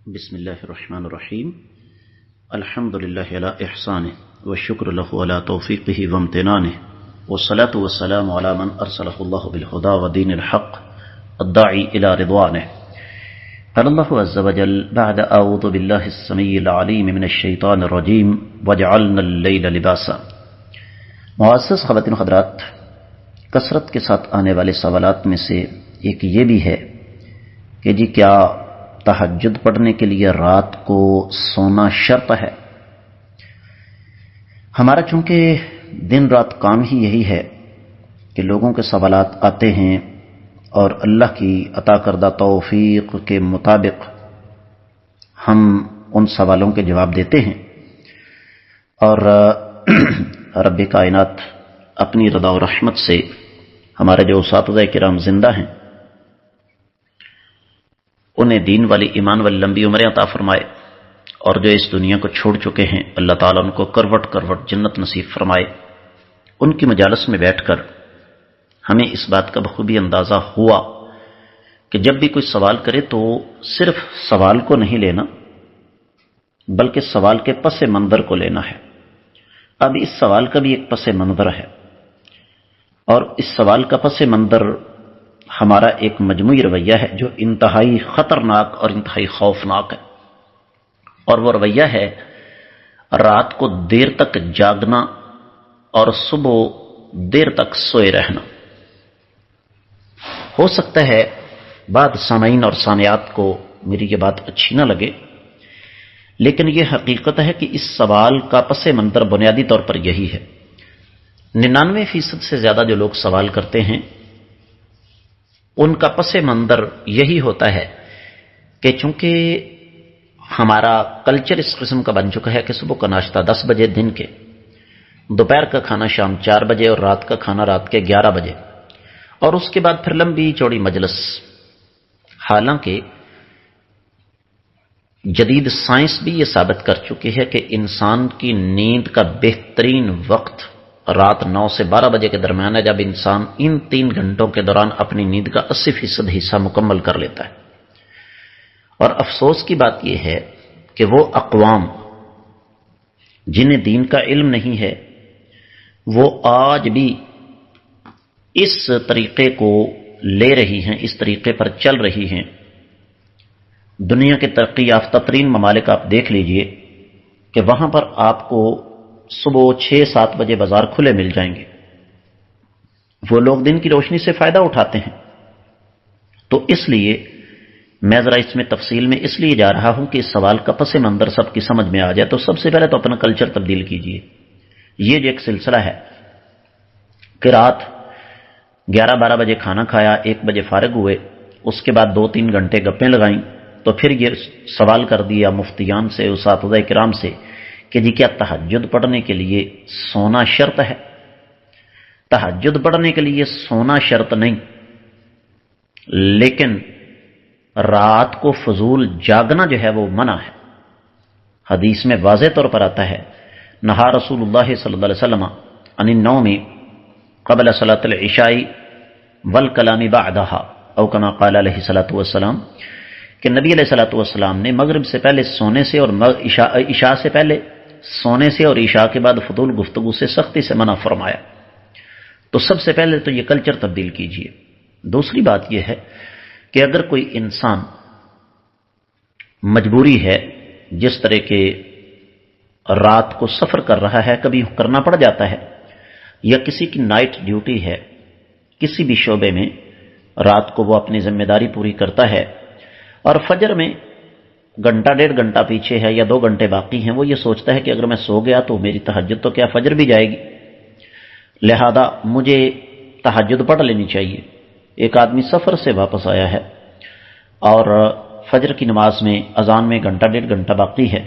بسم الله الرحمن الرحيم. الحمد لله على إحسانه والشكر له على توفيقه وامتنانه والصلاة والسلام على من أرسله الله بالهدى ودين الحق الداعي إلى رضوانه. قال الله عز وجل بعد أعوذ بالله السميع العليم من الشيطان الرجيم وجعلنا الليل لباسا. معزز خواتین و حضرات، کثرت کے ساتھ آنے والے سوالات میں سے ایک یہ بھی ہے کہ جی کیا تہجد پڑھنے کے لیے رات کو سونا شرط ہے؟ ہمارا چونکہ دن رات کام ہی یہی ہے کہ لوگوں کے سوالات آتے ہیں اور اللہ کی عطا کردہ توفیق کے مطابق ہم ان سوالوں کے جواب دیتے ہیں، اور رب کائنات اپنی رضا و رحمت سے ہمارے جو اساتذہ کرام زندہ ہیں انہیں دین والی ایمان والی لمبی عمریں عطا فرمائے، اور جو اس دنیا کو چھوڑ چکے ہیں اللہ تعالیٰ ان کو کروٹ کروٹ جنت نصیب فرمائے۔ ان کی مجالس میں بیٹھ کر ہمیں اس بات کا بخوبی اندازہ ہوا کہ جب بھی کوئی سوال کرے تو صرف سوال کو نہیں لینا بلکہ سوال کے پس منظر کو لینا ہے۔ اب اس سوال کا بھی ایک پس منظر ہے، اور اس سوال کا پس منظر ہمارا ایک مجموعی رویہ ہے جو انتہائی خطرناک اور انتہائی خوفناک ہے، اور وہ رویہ ہے رات کو دیر تک جاگنا اور صبح دیر تک سوئے رہنا۔ ہو سکتا ہے بعض سامعین اور سامعات کو میری یہ بات اچھی نہ لگے، لیکن یہ حقیقت ہے کہ اس سوال کا پس منظر بنیادی طور پر یہی ہے۔ 99% سے زیادہ جو لوگ سوال کرتے ہیں ان کا پس منظر یہی ہوتا ہے کہ چونکہ ہمارا کلچر اس قسم کا بن چکا ہے کہ صبح کا ناشتہ 10 بجے دن کے، دوپہر کا کھانا شام 4 بجے اور رات کا کھانا رات کے 11 بجے، اور اس کے بعد پھر لمبی چوڑی مجلس۔ حالانکہ جدید سائنس بھی یہ ثابت کر چکی ہے کہ انسان کی نیند کا بہترین وقت رات 9 سے 12 بجے کے درمیان ہے، جب انسان ان 3 گھنٹوں کے دوران اپنی نیند کا 80% حصہ مکمل کر لیتا ہے۔ اور افسوس کی بات یہ ہے کہ وہ اقوام جنہیں دین کا علم نہیں ہے وہ آج بھی اس طریقے کو لے رہی ہیں، اس طریقے پر چل رہی ہیں۔ دنیا کے ترقی یافتہ ترین ممالک آپ دیکھ لیجئے کہ وہاں پر آپ کو صبح 6-7 بجے بازار کھلے مل جائیں گے۔ وہ لوگ دن کی روشنی سے فائدہ اٹھاتے ہیں۔ تو اس لیے میں ذرا اس میں تفصیل میں اس لیے جا رہا ہوں کہ اس سوال کا پس منظر سب کی سمجھ میں آ جائے۔ تو سب سے پہلے تو اپنا کلچر تبدیل کیجئے۔ یہ جو ایک سلسلہ ہے کہ رات 11-12 بجے کھانا کھایا، 1 بجے فارغ ہوئے، اس کے بعد 2-3 گھنٹے گپیں لگائیں، تو پھر یہ سوال کر دیا مفتیان سے، اساتذہ کرام سے کہ جی کیا تہجد پڑھنے کے لیے سونا شرط ہے؟ تہجد پڑھنے کے لیے سونا شرط نہیں، لیکن رات کو فضول جاگنا جو ہے وہ منع ہے۔ حدیث میں واضح طور پر آتا ہے نہا رسول اللہ صلی اللہ علیہ وسلم عن النوم قبل صلاۃ العشاء والکلام بعدها او کما قال علیہ الصلوۃ والسلام، کہ نبی علیہ الصلوۃ والسلام نے مغرب سے پہلے سونے سے اور عشاء سے پہلے سونے سے اور عشاء کے بعد فضول گفتگو سے سختی سے منع فرمایا۔ تو سب سے پہلے تو یہ کلچر تبدیل کیجئے۔ دوسری بات یہ ہے کہ اگر کوئی انسان مجبوری ہے، جس طرح کے رات کو سفر کر رہا ہے، کبھی کرنا پڑ جاتا ہے، یا کسی کی نائٹ ڈیوٹی ہے کسی بھی شعبے میں، رات کو وہ اپنی ذمہ داری پوری کرتا ہے، اور فجر میں گھنٹہ 1.5 گھنٹہ پیچھے ہے یا 2 گھنٹے باقی ہیں، وہ یہ سوچتا ہے کہ اگر میں سو گیا تو میری تہجد تو کیا فجر بھی جائے گی، لہذا مجھے تہجد پڑھ لینی چاہیے۔ ایک آدمی سفر سے واپس آیا ہے اور فجر کی نماز میں اذان میں گھنٹہ 1.5 گھنٹہ باقی ہے،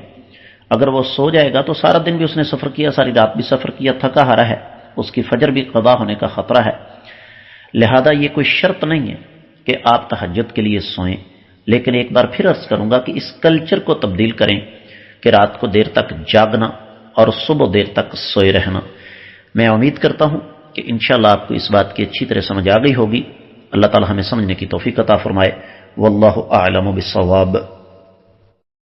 اگر وہ سو جائے گا تو سارا دن بھی اس نے سفر کیا، ساری رات بھی سفر کیا، تھکا ہارا ہے، اس کی فجر بھی قضا ہونے کا خطرہ ہے۔ لہذا یہ کوئی شرط نہیں ہے کہ آپ تہجد کے لیے سوئیں، لیکن ایک بار پھر عرض کروں گا کہ اس کلچر کو تبدیل کریں کہ رات کو دیر تک جاگنا اور صبح دیر تک سوئے رہنا۔ میں امید کرتا ہوں کہ انشاءاللہ آپ کو اس بات کی اچھی طرح سمجھ آ گئی ہوگی۔ اللہ تعالی ہمیں سمجھنے کی توفیق عطا فرمائے۔ واللہ اعلم بالصواب۔